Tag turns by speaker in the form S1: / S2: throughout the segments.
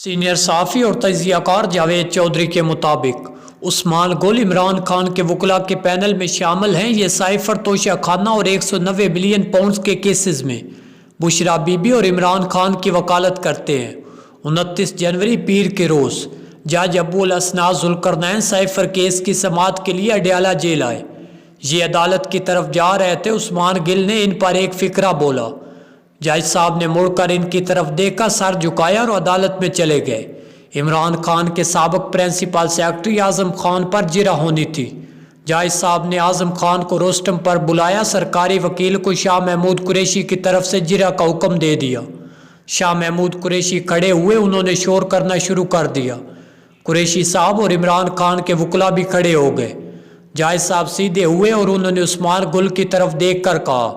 S1: Senior सहाफ़ी और तजिया कार जावेद चौधरी के मुताबिक उस्मान गुल इमरान खान के वकला के पैनल में शामिल हैं। ये साइफर तोशा खाना और 190 बिलियन पाउंड्स के केसेस में बुशरा बीबी और इमरान खान की वकालत करते हैं। 29 जनवरी पीर के रोज़ जज अबुल असनाद जुल्करनैन साइफर केस की समाअत के लिए अडयाला जेल आए। ये अदालत की तरफ जा रहे थे। उस्मान गिल ने इन पर एक फिक्रा बोला। जज साहब ने मुड़कर इनकी तरफ देखा, सर झुकाया और अदालत में चले गए। इमरान खान के साबिक प्रिंसिपल सेक्रेटरी आजम खान पर जिरा होनी थी। जज साहब ने आजम खान को रोस्टम पर बुलाया। सरकारी वकील को शाह महमूद कुरैशी की तरफ से जिरा का हुक्म दे दिया। शाह महमूद कुरैशी खड़े हुए। उन्होंने शोर करना शुरू कर दिया। कुरैशी साहब और इमरान खान के वकला भी खड़े हो गए। जज साहब सीधे हुए और उन्होंने उस्मान गुल की तरफ देख कर कहा,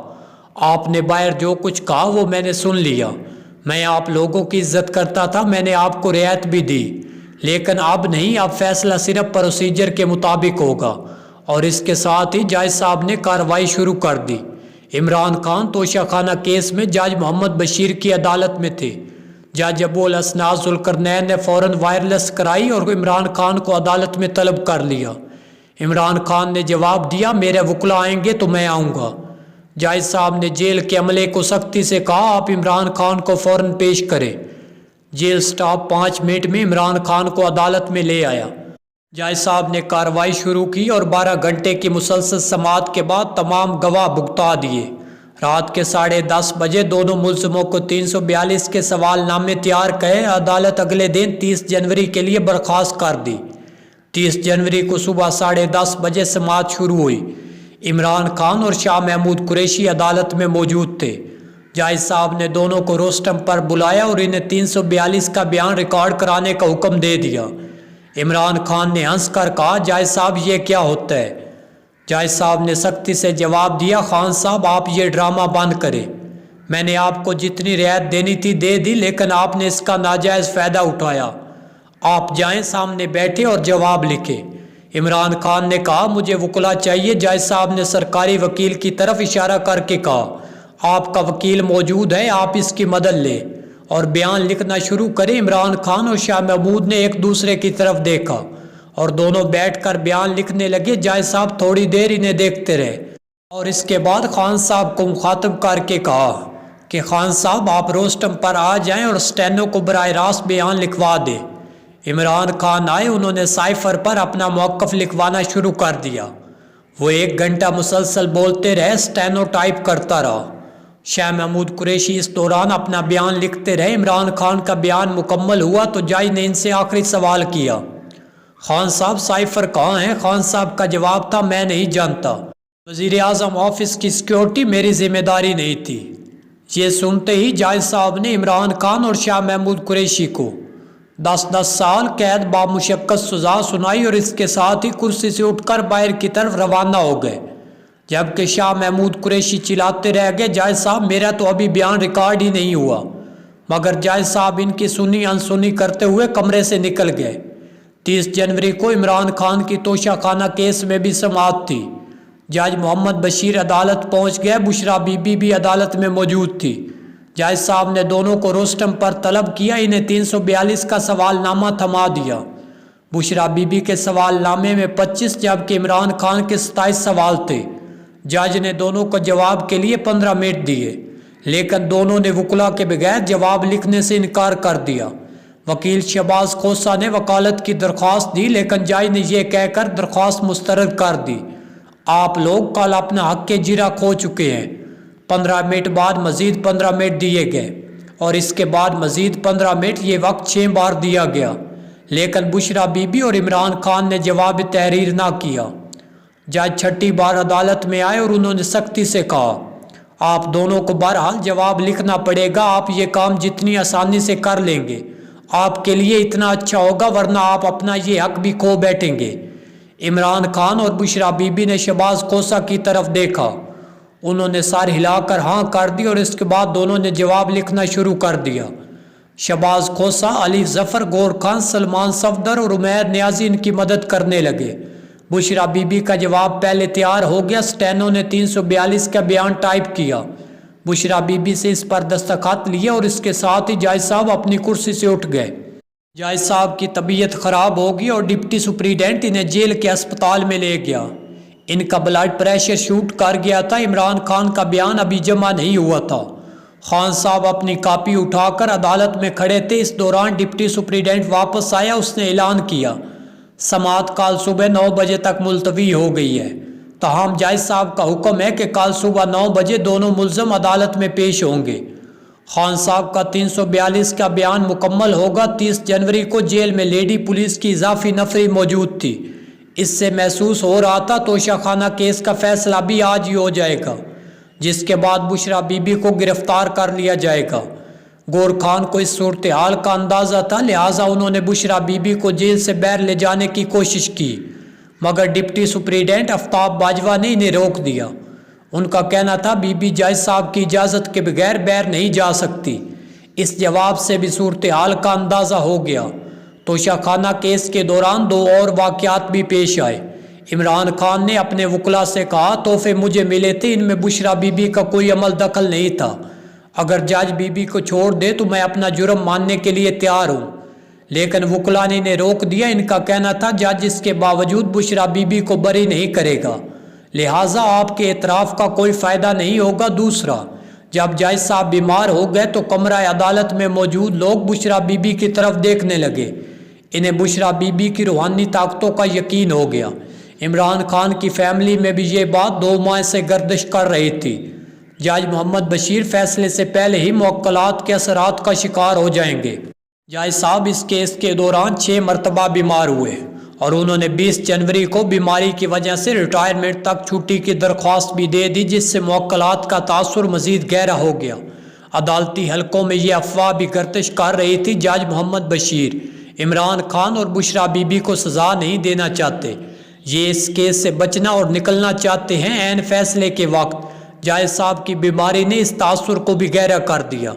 S1: आपने बाहर जो कुछ कहा वो मैंने सुन लिया। मैं आप लोगों की इज्जत करता था, मैंने आपको रियायत भी दी, लेकिन अब नहीं। अब फैसला सिर्फ प्रोसीजर के मुताबिक होगा। और इसके साथ ही जज साहब ने कार्रवाई शुरू कर दी। इमरान खान तोशाखाना केस में जज मोहम्मद बशीर की अदालत में थे। जज अबुल असनाद जुल्करनैन ने फ़ौरन वायरलेस कराई और इमरान खान को अदालत में तलब कर लिया। इमरान खान ने जवाब दिया, मेरे वकला आएंगे तो मैं आऊँगा। जज साहब ने जेल के अमले को सख्ती से कहा, आप इमरान खान को फ़ौरन पेश करें। जेल स्टाफ 5 मिनट में इमरान खान को अदालत में ले आया। जज साहब ने कार्रवाई शुरू की और 12 घंटे की मुसलसल समाअत के बाद तमाम गवाह भुगता दिए। रात के 10:30 बजे दोनों मुल्ज़िमों को 342 के सवालनामे तैयार करे अदालत अगले दिन 30 जनवरी के लिए बर्खास्त कर दी। 30 जनवरी को सुबह 10:30 बजे समाअत शुरू हुई। इमरान खान और शाह महमूद कुरैशी अदालत में मौजूद थे। जज साहब ने दोनों को रोस्टम पर बुलाया और इन्हें 342 का बयान रिकॉर्ड कराने का हुक्म दे दिया। इमरान खान ने हंस कर कहा, जज साहब ये क्या होता है? जज साहब ने सख्ती से जवाब दिया, खान साहब आप ये ड्रामा बंद करें। मैंने आपको जितनी रियायत देनी थी दे दी, लेकिन आपने इसका नाजायज़ फ़ायदा उठाया। आप जाएं, सामने बैठे और जवाब लिखें। इमरान खान ने कहा, मुझे वकला चाहिए। जज साहब ने सरकारी वकील की तरफ इशारा करके कहा, आपका वकील मौजूद है, आप इसकी मदद लें और बयान लिखना शुरू करें। इमरान खान और शाह महमूद ने एक दूसरे की तरफ देखा और दोनों बैठकर बयान लिखने लगे। जज साहब थोड़ी देर इन्हें देखते रहे और इसके बाद खान साहब को मुखातब करके कहा कि खान साहब आप रोस्टम पर आ जाएं और स्टेनो को बराह रास्त बयान लिखवा दें। इमरान खान आए। उन्होंने साइफर पर अपना मौक़िफ़ लिखवाना शुरू कर दिया। वो 1 घंटा मुसलसल बोलते रहे, स्टेनो टाइप करता रहा। शाह महमूद कुरैशी इस दौरान अपना बयान लिखते रहे। इमरान खान का बयान मुकम्मल हुआ तो जज ने इनसे आखिरी सवाल किया, खान साहब साइफर कहाँ हैं? खान साहब का जवाब था, मैं नहीं जानता। वज़ीर आज़म ऑफिस की सिक्योरिटी मेरी जिम्मेदारी नहीं थी। ये सुनते ही जज साहब ने इमरान खान और शाह महमूद कुरैशी को 10-10 साल कैद बामुशक्कत सज़ा सुनाई और इसके साथ ही कुर्सी से उठकर बाहर की तरफ रवाना हो गए। जबकि शाह महमूद कुरैशी चिल्लाते रह गए, जज साहब मेरा तो अभी बयान रिकॉर्ड ही नहीं हुआ। मगर जज साहब इनकी सुनी अनसुनी करते हुए कमरे से निकल गए। 30 जनवरी को इमरान खान की तोशाखाना केस में भी समाअत थी। जज मोहम्मद बशीर अदालत पहुँच गए। बुशरा बीबी भी अदालत में मौजूद थी। जज साहब ने दोनों को रोस्टम पर तलब किया। इन्हें 342 का सवालनामा थमा दिया। बुशरा बीबी के सवालनामे में 25 जबकि इमरान खान के 27 सवाल थे। जज ने दोनों को जवाब के लिए 15 मिनट दिए, लेकिन दोनों ने वकला के बगैर जवाब लिखने से इनकार कर दिया। वकील शहबाज खोसा ने वकालत की दरख्वास्त दी, लेकिन जज ने यह कहकर दरख्वास्त मुस्तरद कर दी, आप लोग कल अपना हक के जिरा खो चुके हैं। 15 मिनट बाद मज़ीद 15 मिनट दिए गए और इसके बाद मज़ीद 15 मिनट। ये वक्त 6 बार दिया गया, लेकिन बुशरा बीबी और इमरान खान ने जवाब तहरीर ना किया। जज 6ठी बार अदालत में आए और उन्होंने सख्ती से कहा, आप दोनों को बहरहाल जवाब लिखना पड़ेगा। आप ये काम जितनी आसानी से कर लेंगे आपके लिए इतना अच्छा होगा, वरना आप अपना ये हक भी खो बैठेंगे। इमरान खान और बुशरा बीबी ने शहबाज खोसा की तरफ देखा। उन्होंने सर हिलाकर हाँ कर दी और इसके बाद दोनों ने जवाब लिखना शुरू कर दिया। शहबाज खोसा, अली ज़फ़र, गौर खान, सलमान सफदर और उमैर नियाज़ी इनकी मदद करने लगे। बुशरा बीबी का जवाब पहले तैयार हो गया। स्टेनो ने 342 का बयान टाइप किया। बुशरा बीबी से इस पर दस्तखत लिए और इसके साथ ही जज साहब अपनी कुर्सी से उठ गए। जज साहब की तबीयत खराब होगी और डिप्टी सुप्रीडेंट इन्हें जेल के अस्पताल में ले गया। इनका ब्लड प्रेशर शूट कर गया था। इमरान खान का बयान अभी जमा नहीं हुआ था। खान साहब अपनी कॉपी उठाकर अदालत में खड़े थे। इस दौरान डिप्टी सुप्रीडेंट वापस आया। उसने ऐलान किया समाअत कल सुबह 9 बजे तक मुलतवी हो गई है। ताहम जज साहब का हुक्म है कि कल सुबह 9 बजे दोनों मुलजम अदालत में पेश होंगे। खान साहब का 342 का बयान मुकम्मल होगा। 30 जनवरी को जेल में लेडी पुलिस की इजाफी नफरी मौजूद थी। इससे महसूस हो रहा था तोशाखाना केस का फैसला भी आज ही हो जाएगा, जिसके बाद बुशरा बीबी को गिरफ्तार कर लिया जाएगा। गौर खान को इस सूरत हाल का अंदाज़ा था, लिहाजा उन्होंने बुशरा बीबी को जेल से बाहर ले जाने की कोशिश की, मगर डिप्टी सुप्रीडेंट आफ्ताब बाजवा ने इन्हें रोक दिया। उनका कहना था बीबी जज साहब की इजाज़त के बगैर बाहर नहीं जा सकती। इस जवाब से भी सूरत हाल का अंदाज़ा हो गया। तोशाखाना केस के दौरान 2 और वाक़यात भी पेश आए। इमरान खान ने अपने वकला से कहा तोहफे मुझे मिले थे, इनमें बुशरा बीबी का कोई अमल दखल नहीं था। अगर जज बीबी को छोड़ दे तो मैं अपना जुर्म मानने के लिए तैयार हूँ, लेकिन वकला ने इन्हें रोक दिया। इनका कहना था जज इसके बावजूद बुशरा बीबी को बरी नहीं करेगा, लिहाजा आपके एतराफ़ का कोई फ़ायदा नहीं होगा। दूसरा, जब जज साहब बीमार हो गए तो कमरा अदालत में मौजूद लोग बुशरा बीबी की तरफ देखने लगे। इन्हें बुशरा बीबी की रूहानी ताकतों का यकीन हो गया। इमरान खान की फैमिली में भी ये बात 2 माह से गर्दिश कर रही थी। जज मोहम्मद बशीर फैसले से पहले ही मुअक्कलात के असरात का शिकार हो जाएंगे। जज साहब इस केस के दौरान 6 मरतबा बीमार हुए और उन्होंने 20 जनवरी को बीमारी की वजह से रिटायरमेंट तक छुट्टी की दरख्वास्त भी दे दी, जिससे मुअक्कलात का तासुर मजीद गहरा हो गया। अदालती हलकों में ये अफवाह भी गर्दिश कर रही थी जज मोहम्मद बशीर इमरान खान और बुशरा बीबी को सज़ा नहीं देना चाहते, ये इस केस से बचना और निकलना चाहते हैं। ऐन फैसले के वक्त जज साहब की बीमारी ने इस तासुर को भी गहरा कर दिया।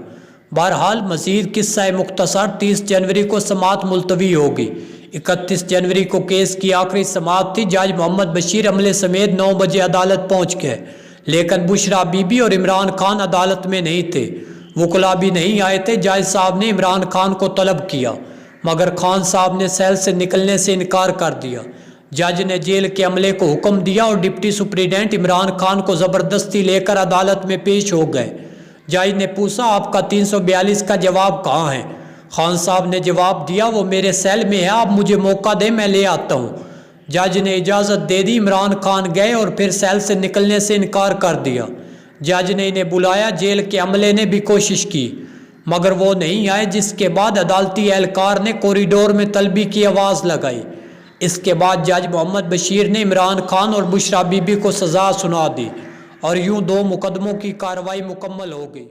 S1: बहरहाल मज़ीद किस्सा मुख्तसर 30 जनवरी को समाअत मुलतवी होगी। 31 जनवरी को केस की आखिरी समाअत थी। जज मोहम्मद बशीर अमले समेत 9 बजे अदालत पहुँच गए, लेकिन बुशरा बीबी और इमरान खान अदालत में नहीं थे। वकला भी नहीं आए थे। जज साहब ने इमरान खान को तलब किया, मगर खान साहब ने सेल से निकलने से इनकार कर दिया। जज ने जेल के अमले को हुक्म दिया और डिप्टी सुप्रीडेंट इमरान खान को ज़बरदस्ती लेकर अदालत में पेश हो गए। जज ने पूछा आपका 342 का जवाब कहाँ है? खान साहब ने जवाब दिया वो मेरे सेल में है, आप मुझे मौका दें मैं ले आता हूँ। जज ने इजाज़त दे दी। इमरान खान गए और फिर सेल से निकलने से इनकार कर दिया। जज ने इन्हें बुलाया। जेल के अमले ने भी कोशिश की, मगर वो नहीं आए, जिसके बाद अदालती एहलकार ने कॉरिडोर में तलबी की आवाज़ लगाई। इसके बाद जज मोहम्मद बशीर ने इमरान खान और बुशरा बीबी को सज़ा सुना दी और यूं 2 मुकदमों की कार्रवाई मुकम्मल हो गई।